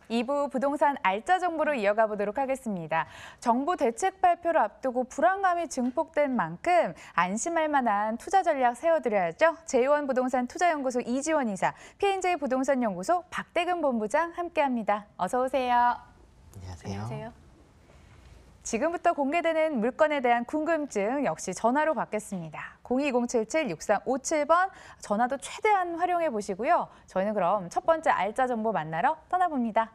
2부 부동산 알짜 정보로 이어가 보도록 하겠습니다. 정부 대책 발표를 앞두고 불안감이 증폭된 만큼 안심할 만한 투자 전략 세워드려야죠. 제1 부동산 투자연구소 이지원 이사, P&J 부동산연구소 박대근 본부장 함께합니다. 어서 오세요. 안녕하세요. 지금부터 공개되는 물건에 대한 궁금증 역시 전화로 받겠습니다. 02-077-6357번 전화도 최대한 활용해 보시고요. 저희는 그럼 첫 번째 알짜 정보 만나러 떠나봅니다.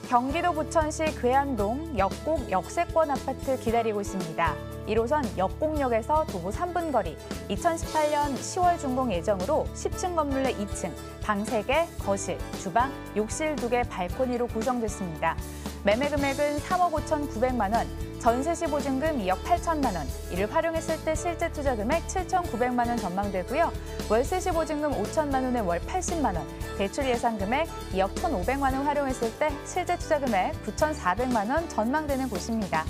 경기도 부천시 괴안동 역곡 역세권 아파트 기다리고 있습니다. 1호선 역곡역에서 도보 3분 거리, 2018년 10월 준공 예정으로 10층 건물 내 2층, 방 3개, 거실, 주방, 욕실 2개 발코니로 구성됐습니다. 매매 금액은 3억 5,900만 원, 전세 시 보증금 2억 8천만 원, 이를 활용했을 때 실제 투자 금액 7,900만 원 전망되고요. 월세 시 보증금 5천만 원에 월 80만 원, 대출 예상 금액 2억 1,500만 원 활용했을 때 실제 투자 금액 9,400만 원 전망되는 곳입니다.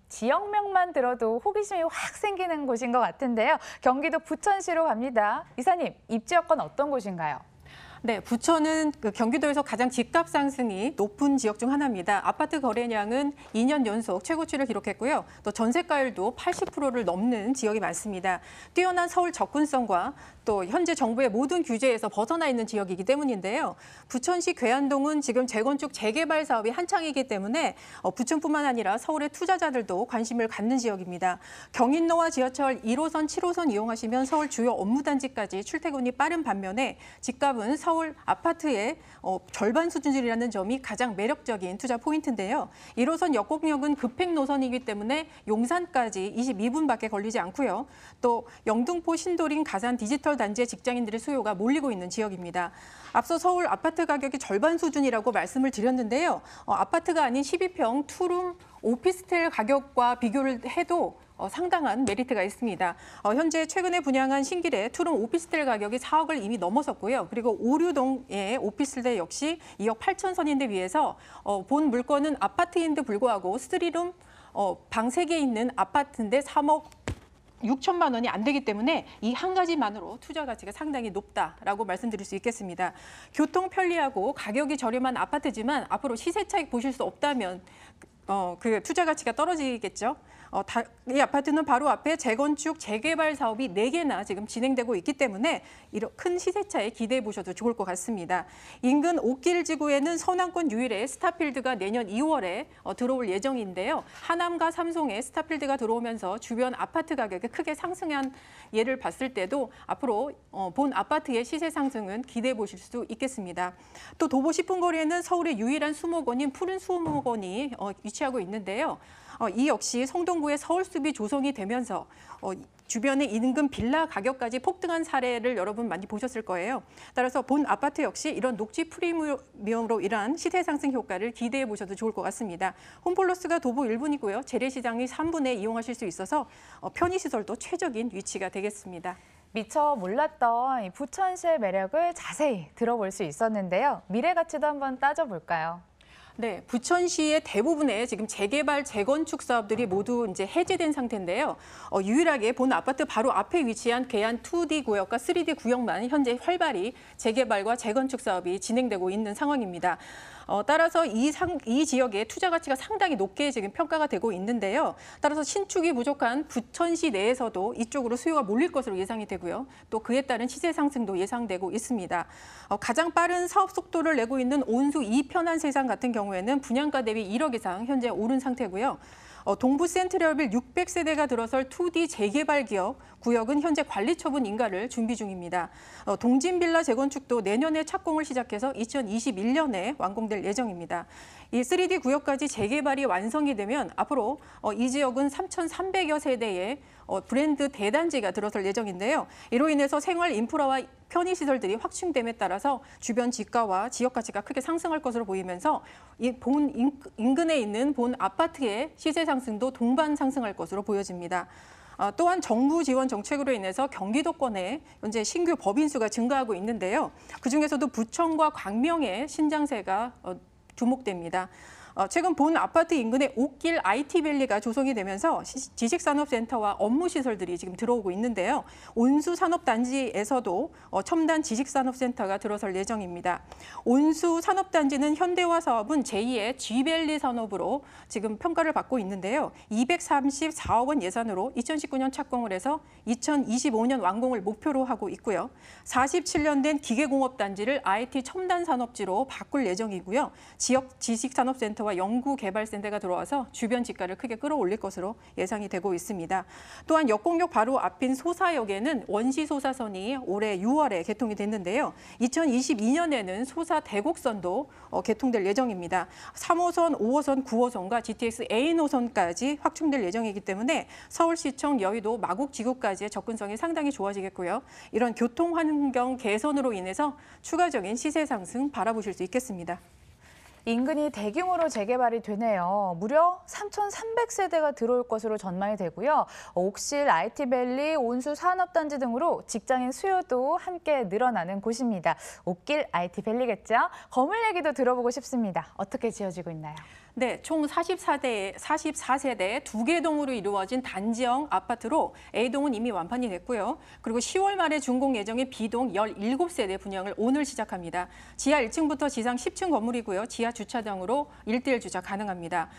지역명만 들어도 호기심이 확 생기는 곳인 것 같은데요. 경기도 부천시로 갑니다. 이사님, 입지 여건 어떤 곳인가요? 네, 부천은 경기도에서 가장 집값 상승이 높은 지역 중 하나입니다. 아파트 거래량은 2년 연속 최고치를 기록했고요. 또 전세가율도 80%를 넘는 지역이 많습니다. 뛰어난 서울 접근성과 또 현재 정부의 모든 규제에서 벗어나 있는 지역이기 때문인데요. 부천시 괴안동은 지금 재건축 재개발 사업이 한창이기 때문에 부천뿐만 아니라 서울의 투자자들도 관심을 갖는 지역입니다. 경인로와 지하철 1호선, 7호선 이용하시면 서울 주요 업무단지까지 출퇴근이 빠른 반면에 집값은 서울 아파트의 절반 수준이라는 점이 가장 매력적인 투자 포인트인데요. 1호선 역곡역은 급행 노선이기 때문에 용산까지 22분밖에 걸리지 않고요. 또 영등포 신도림 가산 디지털 단지의 직장인들의 수요가 몰리고 있는 지역입니다. 앞서 서울 아파트 가격이 절반 수준이라고 말씀을 드렸는데요. 아파트가 아닌 12평 투룸 오피스텔 가격과 비교를 해도 상당한 메리트가 있습니다. 현재 최근에 분양한 신길의 투룸 오피스텔 가격이 4억을 이미 넘어섰고요. 그리고 오류동의 오피스텔 역시 2억 8천 선인데 비해서 본 물건은 아파트인데 불구하고 스리룸 방 3개 있는 아파트인데 3억 6천만 원이 안 되기 때문에 이 한 가지만으로 투자 가치가 상당히 높다라고 말씀드릴 수 있겠습니다. 교통 편리하고 가격이 저렴한 아파트지만 앞으로 시세 차익 보실 수 없다면 그 투자 가치가 떨어지겠죠. 이 아파트는 바로 앞에 재건축, 재개발 사업이 4개나 지금 진행되고 있기 때문에 이런 큰 시세차에 기대해 보셔도 좋을 것 같습니다. 인근 옥길지구에는 서남권 유일의 스타필드가 내년 2월에 들어올 예정인데요. 하남과 삼송에 스타필드가 들어오면서 주변 아파트 가격이 크게 상승한 예를 봤을 때도 앞으로 본 아파트의 시세 상승은 기대해 보실 수 있겠습니다. 또 도보 10분 거리에는 서울의 유일한 수목원인 푸른 수목원이 위치하고 있는데요. 이 역시 성동구의 서울숲이 조성이 되면서 주변의 인근 빌라 가격까지 폭등한 사례를 여러분 많이 보셨을 거예요. 따라서 본 아파트 역시 이런 녹지 프리미엄으로 인한 시세 상승 효과를 기대해 보셔도 좋을 것 같습니다. 홈플러스가 도보 1분이고요. 재래시장이 3분에 이용하실 수 있어서 편의시설도 최적인 위치가 되겠습니다. 미처 몰랐던 이 부천시의 매력을 자세히 들어볼 수 있었는데요. 미래 가치도 한번 따져볼까요? 네, 부천시의 대부분의 지금 재개발, 재건축 사업들이 모두 이제 해제된 상태인데요. 유일하게 본 아파트 바로 앞에 위치한 괴안 2D 구역과 3D 구역만 현재 활발히 재개발과 재건축 사업이 진행되고 있는 상황입니다. 따라서 이 지역의 투자 가치가 상당히 높게 지금 평가가 되고 있는데요. 따라서 신축이 부족한 부천시 내에서도 이쪽으로 수요가 몰릴 것으로 예상이 되고요. 또 그에 따른 시세 상승도 예상되고 있습니다. 가장 빠른 사업 속도를 내고 있는 온수 2편한 세상 같은 경우에는 분양가 대비 1억 이상 현재 오른 상태고요. 동부 센트럴빌 600세대가 들어설 2D 재개발 구역은 현재 관리 처분 인가를 준비 중입니다. 동진빌라 재건축도 내년에 착공을 시작해서 2021년에 완공될 예정입니다. 이 3D 구역까지 재개발이 완성이 되면 앞으로 이 지역은 3,300여 세대의 브랜드 대단지가 들어설 예정인데요. 이로 인해서 생활 인프라와 편의시설들이 확충됨에 따라서 주변 지가와 지역 가치가 크게 상승할 것으로 보이면서 이 본 인근에 있는 본 아파트의 시세 상승도 동반 상승할 것으로 보여집니다. 또한 정부 지원 정책으로 인해서 경기도권에 현재 신규 법인 수가 증가하고 있는데요. 그중에서도 부천과 광명의 신장세가 주목됩니다. 최근 본 아파트 인근에 옥길 IT밸리가 조성이 되면서 지식산업센터와 업무시설들이 지금 들어오고 있는데요. 온수산업단지에서도 첨단 지식산업센터가 들어설 예정입니다. 온수산업단지는 현대화 사업은 제2의 G밸리 산업으로 지금 평가를 받고 있는데요. 234억 원 예산으로 2019년 착공을 해서 2025년 완공을 목표로 하고 있고요. 47년 된 기계공업단지를 IT 첨단 산업지로 바꿀 예정이고요. 지역 지식산업센터 와 연구개발센터가 들어와서 주변 집가를 크게 끌어올릴 것으로 예상이 되고 있습니다. 또한 역공역 바로 앞인 소사역에는 원시소사선이 올해 6월에 개통이 됐는데요. 2022년에는 소사대곡선도 개통될 예정입니다. 3호선, 5호선, 9호선과 GTX A 노선까지 확충될 예정이기 때문에 서울시청, 여의도, 마곡지구까지의 접근성이 상당히 좋아지겠고요. 이런 교통 환경 개선으로 인해서 추가적인 시세 상승 바라보실 수 있겠습니다. 인근이 대규모로 재개발이 되네요. 무려 3,300세대가 들어올 것으로 전망이 되고요. 옥실, IT밸리, 온수산업단지 등으로 직장인 수요도 함께 늘어나는 곳입니다. 옥길 IT밸리겠죠? 건물 얘기도 들어보고 싶습니다. 어떻게 지어지고 있나요? 네, 총 44세대 2개 동으로 이루어진 단지형 아파트로 A동은 이미 완판이 됐고요. 그리고 10월 말에 준공 예정인 B동 17세대 분양을 오늘 시작합니다. 지하 1층부터 지상 10층 건물이고요. 지하 주차장으로 1대1 주차 가능합니다.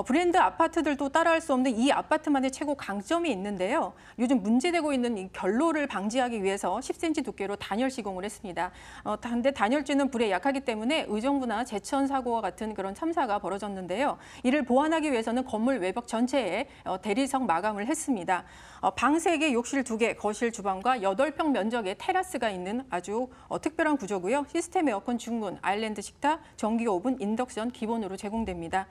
브랜드 아파트들도 따라할 수 없는 이 아파트만의 최고 강점이 있는데요. 요즘 문제되고 있는 이 결로를 방지하기 위해서 10cm 두께로 단열 시공을 했습니다. 근데 단열재는 불에 약하기 때문에 의정부나 제천 사고와 같은 그런 참사가 벌어졌는데요. 이를 보완하기 위해서는 건물 외벽 전체에 대리석 마감을 했습니다. 방 3개, 욕실 2개, 거실, 주방과 8평 면적의 테라스가 있는 아주 특별한 구조고요. 시스템 에어컨 중문, 아일랜드 식탁, 전기 오븐, 인덕션 기본으로 제공됩니다.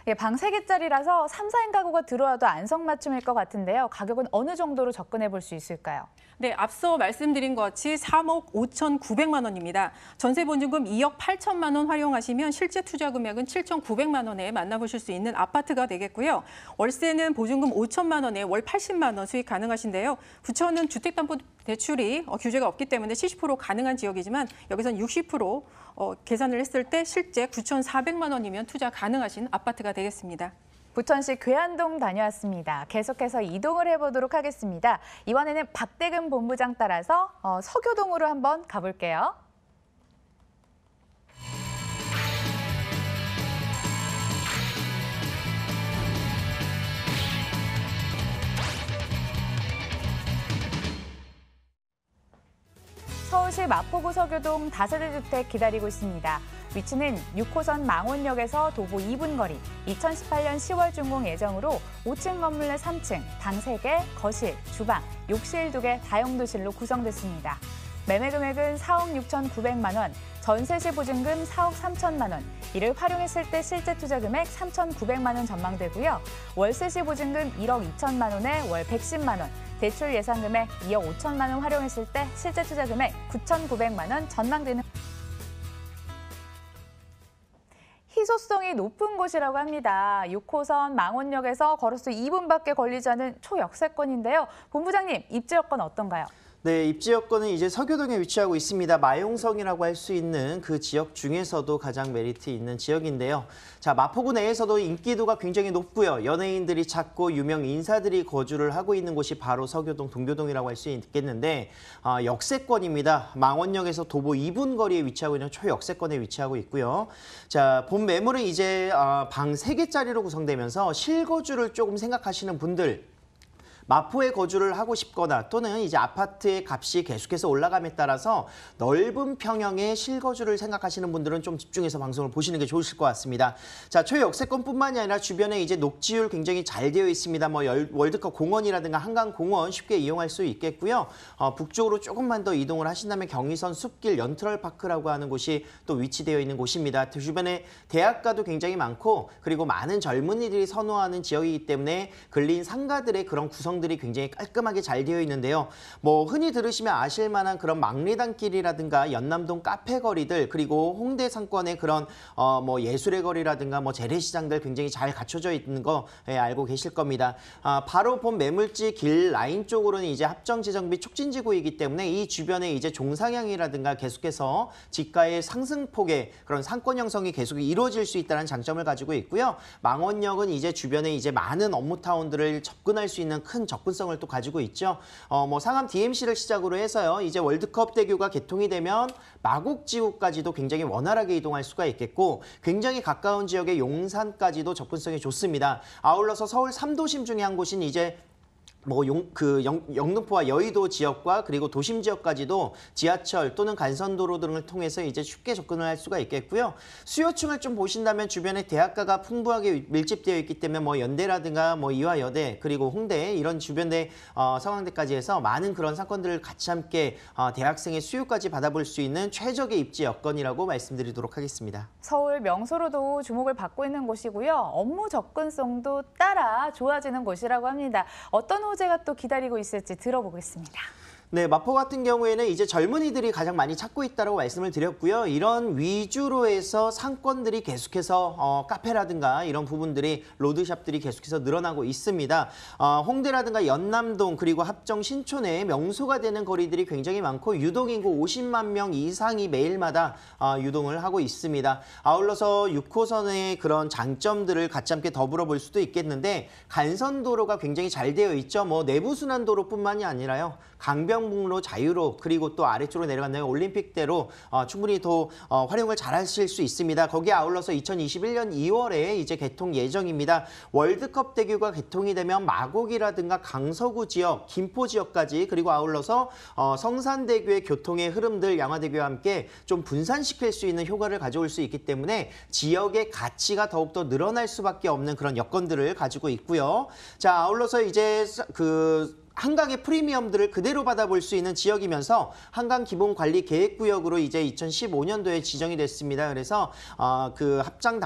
예, 방 3개짜리라서 3, 4인 가구가 들어와도 안성맞춤일 것 같은데요. 가격은 어느 정도로 접근해 볼 수 있을까요? 네, 앞서 말씀드린 것 같이 3억 5,900만 원입니다. 전세 보증금 2억 8천만 원 활용하시면 실제 투자 금액은 7,900만 원에 만나보실 수 있는 아파트가 되겠고요. 월세는 보증금 5천만 원에 월 80만 원 수익 가능하신데요. 부천은 주택담보대출이 규제가 없기 때문에 70% 가능한 지역이지만 여기서는 60% 계산을 했을 때 실제 9,400만 원이면 투자 가능하신 아파트가 되겠습니다. 부천시 괴안동 다녀왔습니다. 계속해서 이동을 해보도록 하겠습니다. 이번에는 박대근 본부장 따라서 서교동으로 한번 가볼게요. 서울시 마포구 서교동 다세대 주택 기다리고 있습니다. 위치는 6호선 망원역에서 도보 2분 거리, 2018년 10월 준공 예정으로 5층 건물 내 3층, 방 3개, 거실, 주방, 욕실 2개 다용도실로 구성됐습니다. 매매 금액은 4억 6,900만 원, 전세 시 보증금 4억 3천만 원, 이를 활용했을 때 실제 투자 금액 3,900만 원 전망되고요. 월세 시 보증금 1억 2천만 원에 월 110만 원, 대출 예상 금액 2억 5천만 원 활용했을 때 실제 투자 금액 9,900만 원 전망되는 희소성이 높은 곳이라고 합니다. 6호선 망원역에서 걸어서 2분밖에 걸리지 않은 초역세권인데요. 본부장님, 입지 여건 어떤가요? 네, 입지 여건은 이제 서교동에 위치하고 있습니다. 마용성이라고 할 수 있는 그 지역 중에서도 가장 메리트 있는 지역인데요. 자, 마포구 내에서도 인기도가 굉장히 높고요. 연예인들이 찾고 유명 인사들이 거주를 하고 있는 곳이 바로 서교동, 동교동이라고 할 수 있겠는데 역세권입니다. 망원역에서 도보 2분 거리에 위치하고 있는 초역세권에 위치하고 있고요. 자, 본 매물은 이제 방 3개짜리로 구성되면서 실거주를 조금 생각하시는 분들, 마포에 거주를 하고 싶거나 또는 이제 아파트의 값이 계속해서 올라감에 따라서 넓은 평형의 실거주를 생각하시는 분들은 좀 집중해서 방송을 보시는 게 좋으실 것 같습니다. 자, 초역세권뿐만이 아니라 주변에 이제 녹지율 굉장히 잘 되어 있습니다. 뭐 월드컵 공원이라든가 한강공원 쉽게 이용할 수 있겠고요. 북쪽으로 조금만 더 이동을 하신다면 경의선 숲길 연트럴파크라고 하는 곳이 또 위치되어 있는 곳입니다. 주변에 대학가도 굉장히 많고 그리고 많은 젊은이들이 선호하는 지역이기 때문에 근린 상가들의 그런 구성 조성들이 굉장히 깔끔하게 잘 되어 있는데요. 뭐 흔히 들으시면 아실 만한 그런 망리단길이라든가 연남동 카페 거리들 그리고 홍대 상권의 그런 뭐 예술의 거리라든가 뭐 재래시장들 굉장히 잘 갖춰져 있는 거 알고 계실 겁니다. 바로 본 매물지 길 라인 쪽으로는 이제 합정지정비 촉진지구이기 때문에 이 주변에 이제 종상향이라든가 계속해서 지가의 상승폭의 그런 상권 형성이 계속 이루어질 수 있다는 장점을 가지고 있고요. 망원역은 이제 주변에 이제 많은 업무타운들을 접근할 수 있는 큰 접근성을 또 가지고 있죠. 뭐 상암 DMC를 시작으로 해서요. 이제 월드컵 대교가 개통이 되면 마곡지구까지도 굉장히 원활하게 이동할 수가 있겠고 굉장히 가까운 지역의 용산까지도 접근성이 좋습니다. 아울러서 서울 3도심 중에 한 곳인 이제 뭐 영등포와 여의도 지역과 그리고 도심 지역까지도 지하철 또는 간선도로 등을 통해서 이제 쉽게 접근을 할 수가 있겠고요. 수요층을 좀 보신다면 주변에 대학가가 풍부하게 밀집되어 있기 때문에 뭐 연대라든가 뭐 이화여대 그리고 홍대 이런 주변대 서강대까지 해서 많은 그런 사건들을 같이 함께 대학생의 수요까지 받아볼 수 있는 최적의 입지 여건이라고 말씀드리도록 하겠습니다. 서울 명소로도 주목을 받고 있는 곳이고요. 업무 접근성도 따라 좋아지는 곳이라고 합니다. 어떤 호재가 또 기다리고 있을지 들어보겠습니다. 네, 마포 같은 경우에는 이제 젊은이들이 가장 많이 찾고 있다고 말씀을 드렸고요. 이런 위주로 해서 상권들이 계속해서 카페라든가 이런 부분들이 로드샵들이 계속해서 늘어나고 있습니다. 홍대라든가 연남동 그리고 합정 신촌에 명소가 되는 거리들이 굉장히 많고 유동인구 50만 명 이상이 매일마다 유동을 하고 있습니다. 아울러서 6호선의 그런 장점들을 같이 함께 더불어 볼 수도 있겠는데 간선도로가 굉장히 잘 되어 있죠. 뭐 내부순환도로뿐만이 아니라요. 강변북로 자유로 그리고 또 아래쪽으로 내려간다면 올림픽대로 충분히 더 활용을 잘 하실 수 있습니다. 거기에 아울러서 2021년 2월에 이제 개통 예정입니다. 월드컵 대교가 개통이 되면 마곡이라든가 강서구 지역, 김포 지역까지 그리고 아울러서 성산대교의 교통의 흐름들 양화대교와 함께 좀 분산시킬 수 있는 효과를 가져올 수 있기 때문에 지역의 가치가 더욱더 늘어날 수밖에 없는 그런 여건들을 가지고 있고요. 자, 아울러서 이제 한강의 프리미엄들을 그대로 받아볼 수 있는 지역이면서 한강 기본관리 계획구역으로 이제 2015년도에 지정이 됐습니다. 그래서 합정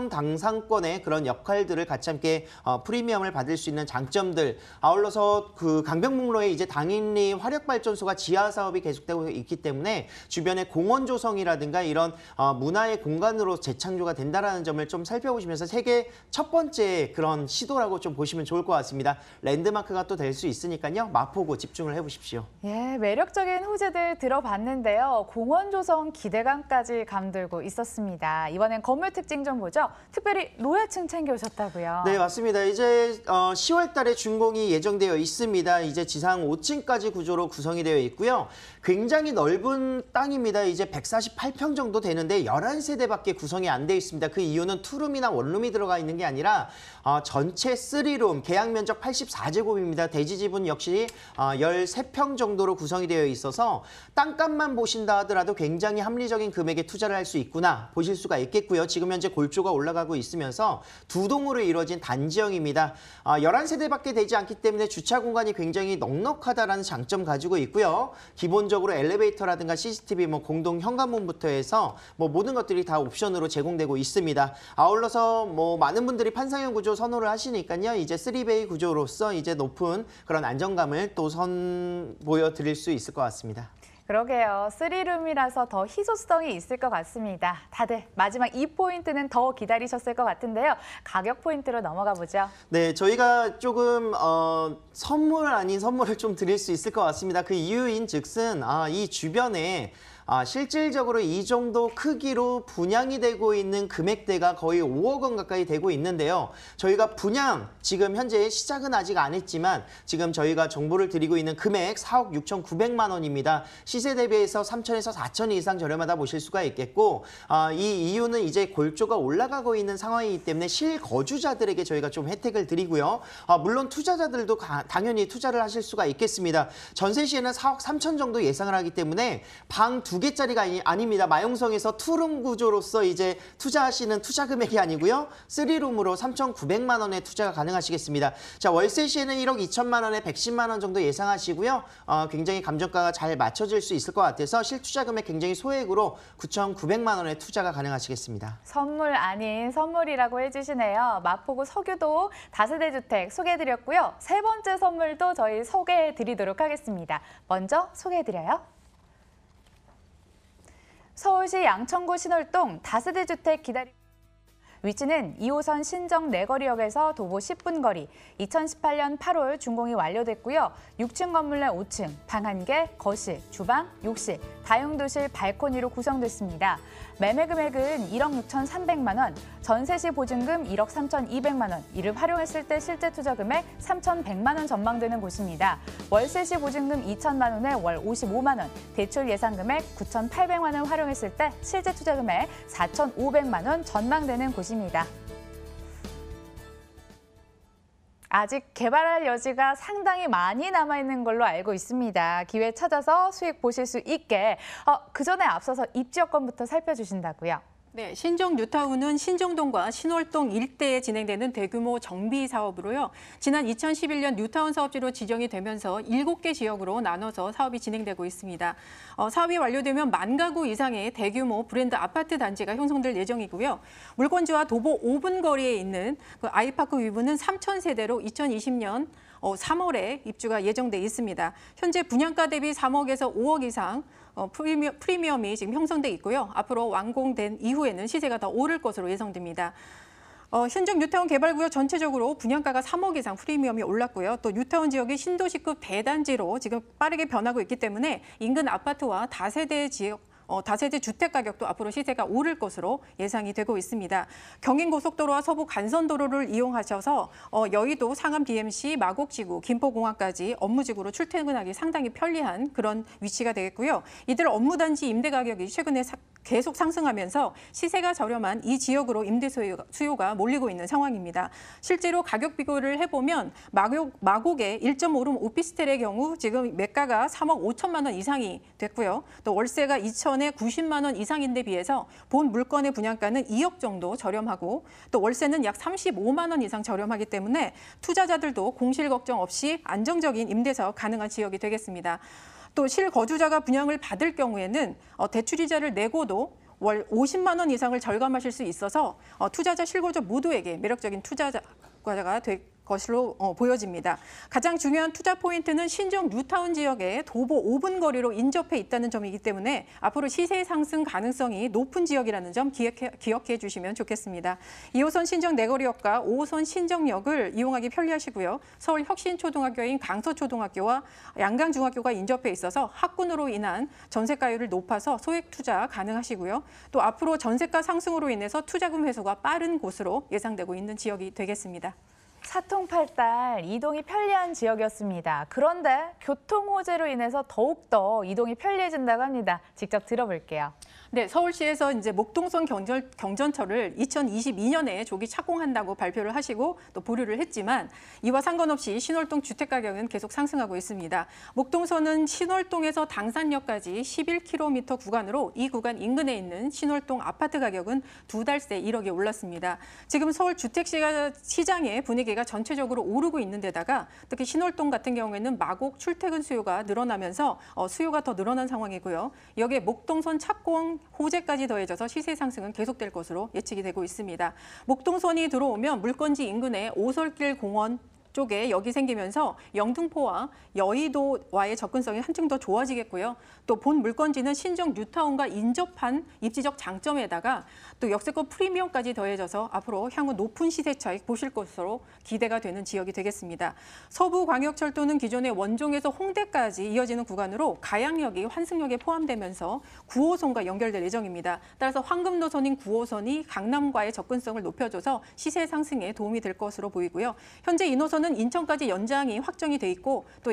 당상권의 그런 역할들을 같이 함께 프리미엄을 받을 수 있는 장점들, 아울러서 강변북로에 이제 당인리 화력발전소가 지하 사업이 계속되고 있기 때문에 주변에 공원 조성이라든가 이런 문화의 공간으로 재창조가 된다라는 점을 좀 살펴보시면서 세계 첫 번째 그런 시도라고 좀 보시면 좋을 것 같습니다. 랜드마크가 또 될 수 있으니까요. 마포구 집중을 해보십시오. 예, 매력적인 호재들 들어봤는데요. 공원 조성 기대감까지 감돌고 있었습니다. 이번엔 건물 특징 좀 보죠. 특별히 로얄층 챙겨오셨다고요. 네, 맞습니다. 이제 10월 달에 준공이 예정되어 있습니다. 이제 지상 5층까지 구조로 구성이 되어 있고요. 굉장히 넓은 땅입니다. 이제 148평 정도 되는데 11세대밖에 구성이 안 되어 있습니다. 그 이유는 투룸이나 원룸이 들어가 있는 게 아니라 전체 3룸, 계약 면적 84제곱입니다. 대지지분 역시 13평 정도로 구성이 되어 있어서 땅값만 보신다 하더라도 굉장히 합리적인 금액에 투자를 할 수 있구나 보실 수가 있겠고요. 지금 현재 골조가 올라가고 있으면서 두 동으로 이루어진 단지형입니다. 11세대밖에 되지 않기 때문에 주차 공간이 굉장히 넉넉하다라는 장점 가지고 있고요. 기본적으로 엘리베이터라든가 CCTV, 뭐 공동 현관문부터 해서 뭐 모든 것들이 다 옵션으로 제공되고 있습니다. 아울러서 뭐 많은 분들이 판상형 구조 선호를 하시니까요. 이제 3베이 구조로서 이제 높은 그런 안정감을 또 보여드릴 수 있을 것 같습니다. 그러게요. 3룸이라서 더 희소성이 있을 것 같습니다. 다들 마지막 이 포인트는 더 기다리셨을 것 같은데요. 가격 포인트로 넘어가 보죠. 네, 저희가 조금 선물 아닌 선물을 좀 드릴 수 있을 것 같습니다. 그 이유인 즉슨 이 주변에 실질적으로 이 정도 크기로 분양이 되고 있는 금액대가 거의 5억 원 가까이 되고 있는데요. 저희가 분양, 지금 현재 시작은 아직 안 했지만 지금 저희가 정보를 드리고 있는 금액 4억 6,900만 원입니다. 시세 대비해서 3천에서 4천 이상 저렴하다 보실 수가 있겠고 이 이유는 이제 골조가 올라가고 있는 상황이기 때문에 실거주자들에게 저희가 좀 혜택을 드리고요. 물론 투자자들도 당연히 투자를 하실 수가 있겠습니다. 전세 시에는 4억 3천 정도 예상을 하기 때문에 방 두 개짜리가 아닙니다. 마용성에서 투룸 구조로서 이제 투자하시는 투자 금액이 아니고요. 3룸으로 3,900만 원의 투자가 가능하시겠습니다. 자, 월세 시에는 1억 2천만 원에 110만 원 정도 예상하시고요. 굉장히 감정가가 잘 맞춰질 수 있을 것 같아서 실투자 금액 굉장히 소액으로 9,900만 원의 투자가 가능하시겠습니다. 선물 아닌 선물이라고 해주시네요. 마포구 서교도 다세대 주택 소개해드렸고요. 세 번째 선물도 저희 소개해드리도록 하겠습니다. 먼저 소개해드려요. 서울시 양천구 신월동 다세대 주택 위치는 2호선 신정 내거리역에서 도보 10분 거리, 2018년 8월 준공이 완료됐고요. 6층 건물 내 5층, 방 1개, 거실, 주방, 욕실, 다용도실, 발코니로 구성됐습니다. 매매 금액은 1억 6,300만 원, 전세 시 보증금 1억 3,200만 원, 이를 활용했을 때 실제 투자 금액 3,100만 원 전망되는 곳입니다. 월세 시 보증금 2천만 원에 월 55만 원, 대출 예상 금액 9,800만 원 활용했을 때 실제 투자 금액 4,500만 원 전망되는 곳입니다. 아직 개발할 여지가 상당히 많이 남아있는 걸로 알고 있습니다. 기회 찾아서 수익 보실 수 있게 그 전에 앞서서 입지 여건부터 살펴주신다고요. 네, 신정 뉴타운은 신정동과 신월동 일대에 진행되는 대규모 정비 사업으로요. 지난 2011년 뉴타운 사업지로 지정이 되면서 7개 지역으로 나눠서 사업이 진행되고 있습니다. 사업이 완료되면 10,000가구 이상의 대규모 브랜드 아파트 단지가 형성될 예정이고요. 물건지와 도보 5분 거리에 있는 그 아이파크 위브는 3,000세대로 2020년 3월에 입주가 예정돼 있습니다. 현재 분양가 대비 3억에서 5억 이상 프리미엄이 지금 형성돼 있고요. 앞으로 완공된 이후에는 시세가 더 오를 것으로 예상됩니다. 신정 뉴타운 개발구역 전체적으로 분양가가 3억 이상 프리미엄이 올랐고요. 또 뉴타운 지역이 신도시급 대단지로 지금 빠르게 변하고 있기 때문에 인근 아파트와 다세대 주택 가격도 앞으로 시세가 오를 것으로 예상이 되고 있습니다. 경인고속도로와 서부 간선도로를 이용하셔서 여의도, 상암 DMC, 마곡지구, 김포공항까지 업무지구로 출퇴근하기 상당히 편리한 그런 위치가 되겠고요. 이들 업무단지 임대 가격이 최근에 계속 상승하면서 시세가 저렴한 이 지역으로 임대 수요가 몰리고 있는 상황입니다. 실제로 가격 비교를 해보면 마곡의 1.5룸 오피스텔의 경우 지금 매가가 3억 5천만 원 이상이 됐고요. 또 월세가 2천에 90만 원 이상인데 비해서 본 물건의 분양가는 2억 정도 저렴하고 또 월세는 약 35만 원 이상 저렴하기 때문에 투자자들도 공실 걱정 없이 안정적인 임대 사업 가능한 지역이 되겠습니다. 또 실거주자가 분양을 받을 경우에는 대출이자를 내고도 월 50만 원 이상을 절감하실 수 있어서 투자자, 실거주 모두에게 매력적인 투자자가 될 것으로 보여집니다. 가장 중요한 투자 포인트는 신정 뉴타운 지역에 도보 5분 거리로 인접해 있다는 점이기 때문에 앞으로 시세 상승 가능성이 높은 지역이라는 점 기억해 주시면 좋겠습니다. 2호선 신정 내거리역과 5호선 신정역을 이용하기 편리하시고요. 서울 혁신초등학교인 강서초등학교와 양강중학교가 인접해 있어서 학군으로 인한 전세가율을 높아서 소액 투자 가능하시고요. 또 앞으로 전세가 상승으로 인해서 투자금 회수가 빠른 곳으로 예상되고 있는 지역이 되겠습니다. 사통팔달 이동이 편리한 지역이었습니다. 그런데 교통 호재로 인해서 더욱더 이동이 편리해진다고 합니다. 직접 들어볼게요. 네, 서울시에서 이제 목동선 경전철을 2022년에 조기 착공한다고 발표를 하시고 또 보류를 했지만 이와 상관없이 신월동 주택 가격은 계속 상승하고 있습니다. 목동선은 신월동에서 당산역까지 11km 구간으로 이 구간 인근에 있는 신월동 아파트 가격은 2달 새 1억에 올랐습니다. 지금 서울 주택 시장의 분위기가 전체적으로 오르고 있는 데다가 특히 신월동 같은 경우에는 마곡 출퇴근 수요가 늘어나면서 수요가 더 늘어난 상황이고요. 여기에 목동선 착공 호재까지 더해져서 시세 상승은 계속될 것으로 예측이 되고 있습니다. 목동선이 들어오면 물건지 인근에 오솔길 공원 쪽에 역이 생기면서 영등포와 여의도와의 접근성이 한층 더 좋아지겠고요. 또 본 물건지는 신정 뉴타운과 인접한 입지적 장점에다가 또 역세권 프리미엄까지 더해져서 앞으로 향후 높은 시세 차익 보실 것으로 기대가 되는 지역이 되겠습니다. 서부광역철도는 기존의 원종에서 홍대까지 이어지는 구간으로 가양역이 환승역에 포함되면서 9호선과 연결될 예정입니다. 따라서 황금노선인 9호선이 강남과의 접근성을 높여줘서 시세 상승에 도움이 될 것으로 보이고요. 현재 이 노선은 인천까지 연장이 확정이 돼 있고 또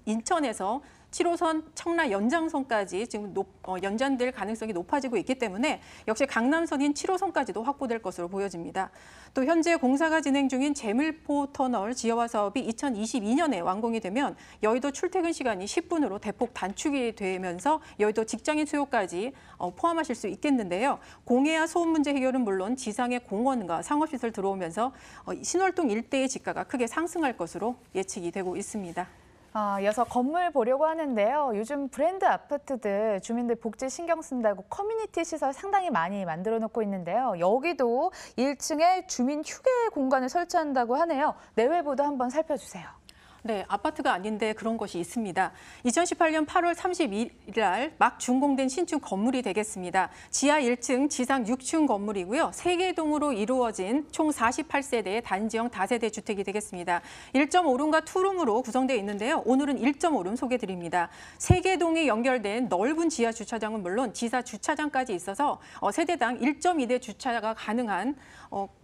인천에서 7호선 청라 연장선까지 지금 연장될 가능성이 높아지고 있기 때문에 역시 강남선인 7호선까지도 확보될 것으로 보여집니다. 또 현재 공사가 진행 중인 제물포 터널 지하화 사업이 2022년에 완공이 되면 여의도 출퇴근 시간이 10분으로 대폭 단축이 되면서 여의도 직장인 수요까지 포함하실 수 있겠는데요. 공해와 소음 문제 해결은 물론 지상의 공원과 상업시설 들어오면서 신월동 일대의 지가가 크게 상승할 것으로 예측이 되고 있습니다. 이어서 건물 보려고 하는데요. 요즘 브랜드 아파트들 주민들 복지 신경 쓴다고 커뮤니티 시설 상당히 많이 만들어 놓고 있는데요. 여기도 1층에 주민 휴게 공간을 설치한다고 하네요. 내외부도 한번 살펴주세요. 네, 아파트가 아닌데 그런 것이 있습니다. 2018년 8월 31일 날 막 준공된 신축 건물이 되겠습니다. 지하 1층, 지상 6층 건물이고요. 3개 동으로 이루어진 총 48세대의 단지형 다세대 주택이 되겠습니다. 1.5룸과 2룸으로 구성되어 있는데요. 오늘은 1.5룸 소개드립니다. 3개 동이 연결된 넓은 지하 주차장은 물론 지하 주차장까지 있어서 세대당 1.2대 주차가 가능한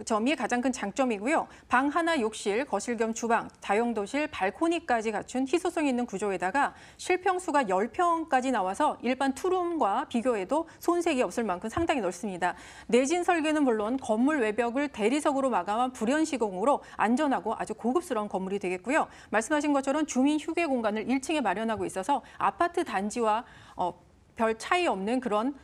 점이 가장 큰 장점이고요. 방 하나 욕실, 거실 겸 주방, 다용도실, 발코니까지 갖춘 희소성 있는 구조에다가 실평수가 10평까지 나와서 일반 투룸과 비교해도 손색이 없을 만큼 상당히 넓습니다. 내진 설계는 물론 건물 외벽을 대리석으로 마감한 불연시공으로 안전하고 아주 고급스러운 건물이 되겠고요. 말씀하신 것처럼 주민 휴게 공간을 1층에 마련하고 있어서 아파트 단지와 별 차이 없는 그런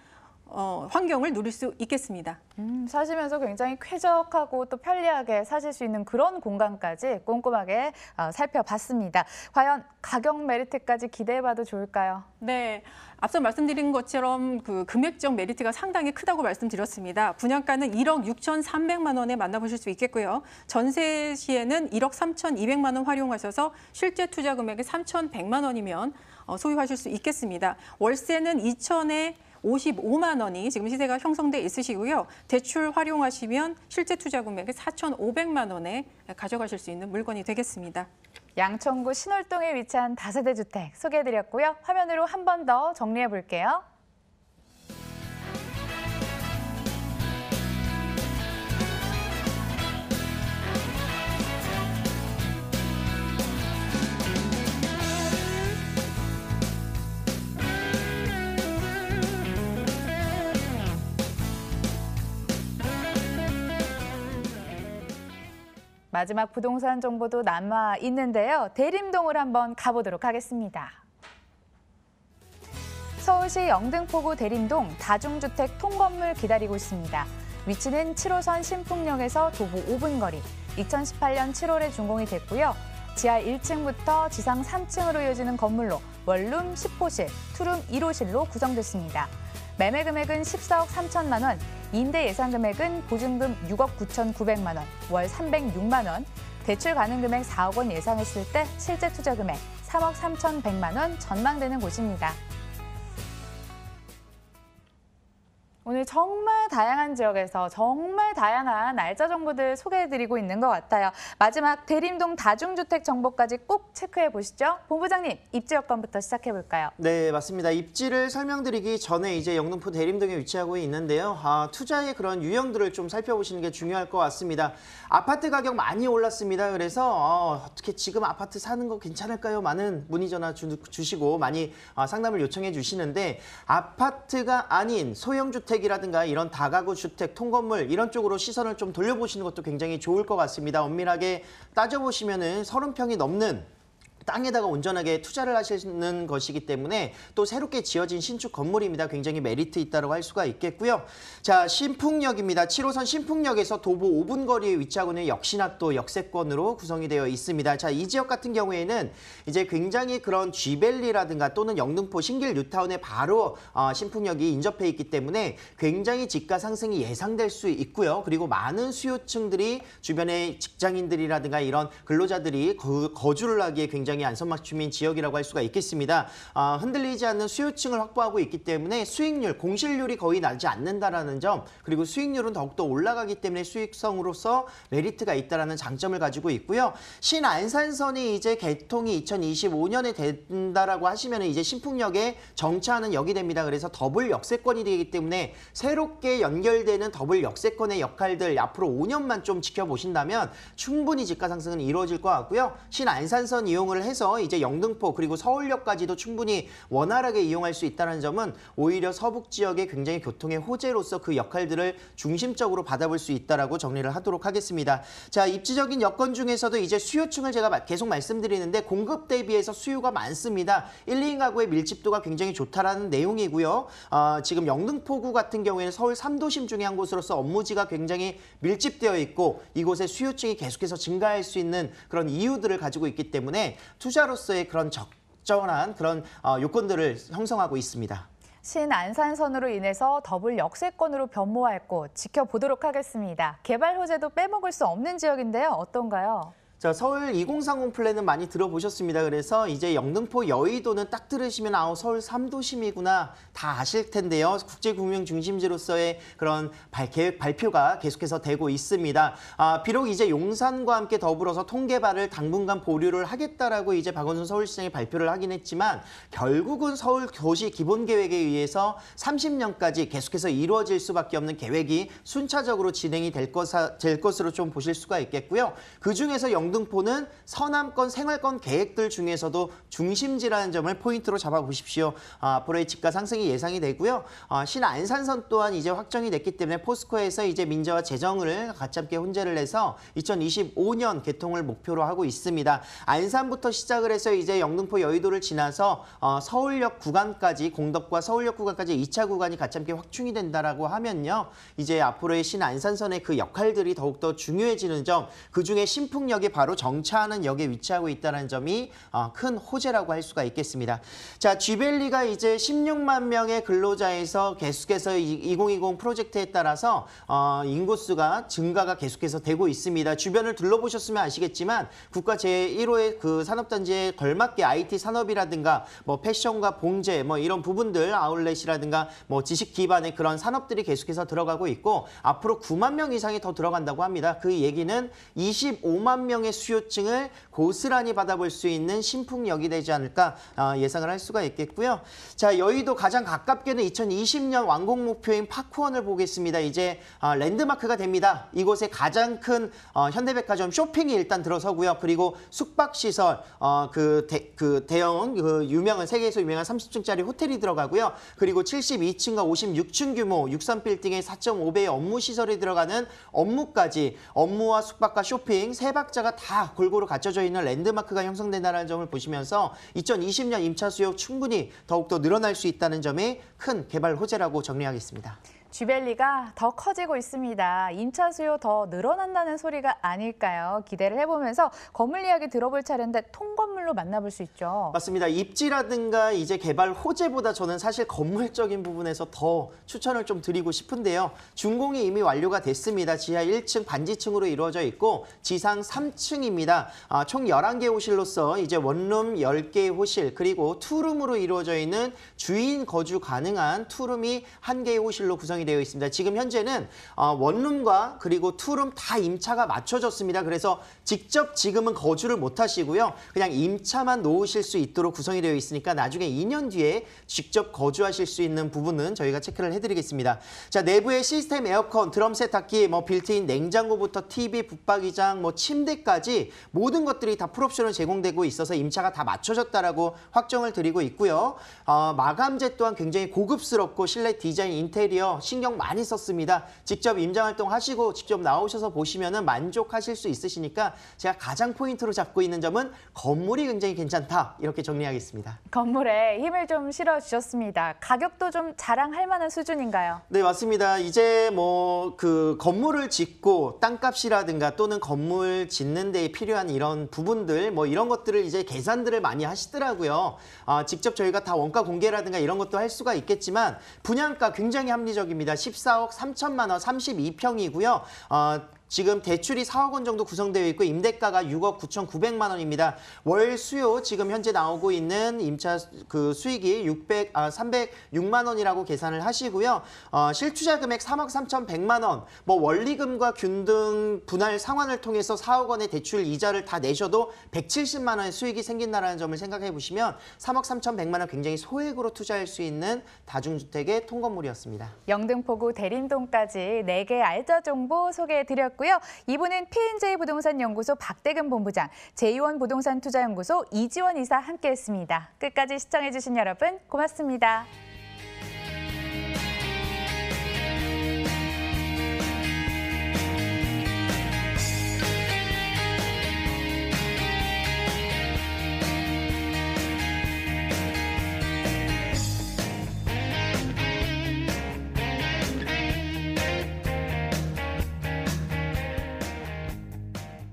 환경을 누릴 수 있겠습니다. 사시면서 굉장히 쾌적하고 또 편리하게 사실 수 있는 그런 공간까지 꼼꼼하게 살펴봤습니다. 과연 가격 메리트까지 기대해봐도 좋을까요? 네, 앞서 말씀드린 것처럼 그 금액적 메리트가 상당히 크다고 말씀드렸습니다. 분양가는 1억 6,300만 원에 만나보실 수 있겠고요. 전세 시에는 1억 3,200만 원 활용하셔서 실제 투자 금액이 3,100만 원이면 소유하실 수 있겠습니다. 월세는 2천에 55만 원이 지금 시세가 형성돼 있으시고요. 대출 활용하시면 실제 투자 금액이 4,500만 원에 가져가실 수 있는 물건이 되겠습니다. 양천구 신월동에 위치한 다세대 주택 소개해드렸고요. 화면으로 한 번 더 정리해 볼게요. 마지막 부동산 정보도 남아 있는데요. 대림동을 한번 가보도록 하겠습니다. 서울시 영등포구 대림동 다중주택 통건물 기다리고 있습니다. 위치는 7호선 신풍역에서 도보 5분 거리, 2018년 7월에 준공이 됐고요. 지하 1층부터 지상 3층으로 이어지는 건물로 원룸 10호실, 투룸 1호실로 구성됐습니다. 매매 금액은 14억 3천만 원, 임대 예상 금액은 보증금 6억 9,900만 원, 월 306만 원, 대출 가능 금액 4억 원 예상했을 때 실제 투자 금액 3억 3,100만 원 전망되는 곳입니다. 오늘 정말 다양한 지역에서 정말 다양한 날짜 정보들 소개해드리고 있는 것 같아요. 마지막 대림동 다중주택 정보까지 꼭 체크해 보시죠. 본부장님, 입지 여건부터 시작해 볼까요? 네, 맞습니다. 입지를 설명드리기 전에 이제 영등포 대림동에 위치하고 있는데요. 투자의 그런 유형들을 좀 살펴보시는 게 중요할 것 같습니다. 아파트 가격 많이 올랐습니다. 그래서 어떻게 지금 아파트 사는 거 괜찮을까요? 많은 문의 전화 주시고 많이 상담을 요청해 주시는데 아파트가 아닌 소형주택이라든가 이런 다가구 주택, 통건물 이런 쪽으로 시선을 좀 돌려보시는 것도 굉장히 좋을 것 같습니다. 엄밀하게 따져보시면은 30평이 넘는 땅에다가 온전하게 투자를 하시는 것이기 때문에 또 새롭게 지어진 신축 건물입니다. 굉장히 메리트 있다고 할 수가 있겠고요. 자, 신풍역입니다. 7호선 신풍역에서 도보 5분 거리에 위치하고 있는 역시나 또 역세권으로 구성이 되어 있습니다. 자, 이 지역 같은 경우에는 이제 굉장히 그런 G밸리라든가 또는 영등포 신길 뉴타운에 바로 신풍역이 인접해 있기 때문에 굉장히 집가 상승이 예상될 수 있고요. 그리고 많은 수요층들이 주변에 직장인들이라든가 이런 근로자들이 거주를 하기에 굉장히 안성맞춤인 지역이라고 할 수가 있겠습니다. 흔들리지 않는 수요층을 확보하고 있기 때문에 수익률, 공실률이 거의 나지 않는다라는 점, 그리고 수익률은 더욱더 올라가기 때문에 수익성으로서 메리트가 있다라는 장점을 가지고 있고요. 신안산선이 이제 개통이 2025년에 된다라고 하시면 이제 신풍역에 정차하는 역이 됩니다. 그래서 더블 역세권이 되기 때문에 새롭게 연결되는 더블 역세권의 역할들 앞으로 5년만 좀 지켜보신다면 충분히 집가 상승은 이루어질 것 같고요. 신안산선 이용을 개발을 해서 이제 영등포 그리고 서울역까지도 충분히 원활하게 이용할 수 있다는 점은 오히려 서북 지역의 굉장히 교통의 호재로서 그 역할들을 중심적으로 받아볼 수 있다라고 정리를 하도록 하겠습니다. 자, 입지적인 여건 중에서도 이제 수요층을 제가 계속 말씀드리는데 공급 대비해서 수요가 많습니다. 1, 2인 가구의 밀집도가 굉장히 좋다라는 내용이고요. 지금 영등포구 같은 경우에는 서울 3도심 중에 한 곳으로서 업무지가 굉장히 밀집되어 있고 이곳에 수요층이 계속해서 증가할 수 있는 그런 이유들을 가지고 있기 때문에 투자로서의 그런 적절한 그런 요건들을 형성하고 있습니다. 신안산선으로 인해서 더블 역세권으로 변모할 곳 지켜보도록 하겠습니다. 개발 호재도 빼먹을 수 없는 지역인데요. 어떤가요? 자, 서울 2030 플랜은 많이 들어보셨습니다. 그래서 이제 영등포 여의도는 딱 들으시면 서울 3도심이구나 다 아실 텐데요. 국제금융 중심지로서의 그런 계획 발표가 계속해서 되고 있습니다. 비록 이제 용산과 함께 더불어서 통개발을 당분간 보류를 하겠다라고 이제 박원순 서울시장이 발표를 하긴 했지만 결국은 서울 도시 기본계획에 의해서 30년까지 계속해서 이루어질 수밖에 없는 계획이 순차적으로 진행이 될 것으로 좀 보실 수가 있겠고요. 그중에서 영등포는 서남권 생활권 계획들 중에서도 중심지라는 점을 포인트로 잡아보십시오. 앞으로의 집가 상승이 예상이 되고요. 신안산선 또한 이제 확정이 됐기 때문에 포스코에서 이제 민재와 재정을 같이 함께 혼재를 해서 2025년 개통을 목표로 하고 있습니다. 안산부터 시작을 해서 이제 영등포 여의도를 지나서 서울역 구간까지 공덕과 서울역 구간까지 2차 구간이 같이 함께 확충이 된다라고 하면요. 이제 앞으로의 신안산선의 그 역할들이 더욱더 중요해지는 점, 그중에 신풍역이 바로 정차하는 역에 위치하고 있다는 점이 큰 호재라고 할 수가 있겠습니다. 자, 쥐밸리가 이제 16만 명의 근로자에서 계속해서 2020 프로젝트에 따라서 인구수가 증가가 계속해서 되고 있습니다. 주변을 둘러보셨으면 아시겠지만 국가 제1호의 그 산업단지에 걸맞게 IT 산업이라든가 뭐 패션과 봉제 뭐 이런 부분들 아울렛이라든가 뭐 지식 기반의 그런 산업들이 계속해서 들어가고 있고 앞으로 9만 명 이상이 더 들어간다고 합니다. 그 얘기는 25만 명의 수요층을 고스란히 받아볼 수 있는 신풍역이 되지 않을까 예상을 할 수가 있겠고요. 자, 여의도 가장 가깝게는 2020년 완공 목표인 파크원을 보겠습니다. 이제 랜드마크가 됩니다. 이곳에 가장 큰 현대백화점 쇼핑이 일단 들어서고요. 그리고 숙박시설, 대형 유명한 세계에서 유명한 30층짜리 호텔이 들어가고요. 그리고 72층과 56층 규모 63빌딩의 4.5배의 업무시설이 들어가는 업무까지 업무와 숙박과 쇼핑 세 박자가 다 골고루 갖춰져 있는 랜드마크가 형성된다는 점을 보시면서 2020년 임차 수요 충분히 더욱더 늘어날 수 있다는 점이 큰 개발 호재라고 정리하겠습니다. 쥐밸리가 더 커지고 있습니다. 임차 수요 더 늘어난다는 소리가 아닐까요? 기대를 해보면서 건물 이야기 들어볼 차례인데 통건물로 만나볼 수 있죠. 맞습니다. 입지라든가 이제 개발 호재보다 저는 사실 건물적인 부분에서 더 추천을 좀 드리고 싶은데요. 준공이 이미 완료가 됐습니다. 지하 1층 반지층으로 이루어져 있고 지상 3층입니다. 총 11개 호실로서 이제 원룸 10개의 호실 그리고 투룸으로 이루어져 있는 주인 거주 가능한 투룸이 1개의 호실로 구성이 되어 있습니다. 지금 현재는 원룸과 그리고 투룸 다 임차가 맞춰졌습니다. 그래서 직접 지금은 거주를 못 하시고요. 그냥 임차만 놓으실 수 있도록 구성이 되어 있으니까 나중에 2년 뒤에 직접 거주하실 수 있는 부분은 저희가 체크를 해드리겠습니다. 자, 내부의 시스템 에어컨, 드럼 세탁기, 뭐 빌트인 냉장고부터 TV, 붙박이장, 뭐 침대까지 모든 것들이 다 풀옵션으로 제공되고 있어서 임차가 다 맞춰졌다라고 확정을 드리고 있고요. 마감재 또한 굉장히 고급스럽고 실내 디자인, 인테리어 신경 많이 썼습니다. 직접 임장활동 하시고 직접 나오셔서 보시면은 만족하실 수 있으시니까 제가 가장 포인트로 잡고 있는 점은 건물이 굉장히 괜찮다. 이렇게 정리하겠습니다. 건물에 힘을 좀 실어주셨습니다. 가격도 좀 자랑할 만한 수준인가요? 네, 맞습니다. 이제 뭐 그 건물을 짓고 땅값이라든가 또는 건물 짓는 데 필요한 이런 부분들 뭐 이런 것들을 이제 계산들을 많이 하시더라고요. 직접 저희가 다 원가 공개라든가 이런 것도 할 수가 있겠지만 분양가 굉장히 합리적입니다. 14억 3천만 원 32평이고요. 지금 대출이 4억 원 정도 구성되어 있고 임대가가 6억 9,900만 원입니다. 월 수요 지금 현재 나오고 있는 임차 그 수익이 306만 원이라고 계산을 하시고요. 실투자 금액 3억 3,100만 원. 뭐 원리금과 균등 분할 상환을 통해서 4억 원의 대출 이자를 다 내셔도 170만 원의 수익이 생긴다는 점을 생각해 보시면 3억 3,100만 원 굉장히 소액으로 투자할 수 있는 다중주택의 통건물이었습니다. 영등포구 대림동까지 4개 알짜 정보 소개해 드렸고요. 만나봤고요. 2부는 P&J 부동산 연구소 박대근 본부장, 제이원 부동산 투자연구소 이지원 이사 함께했습니다. 끝까지 시청해주신 여러분 고맙습니다.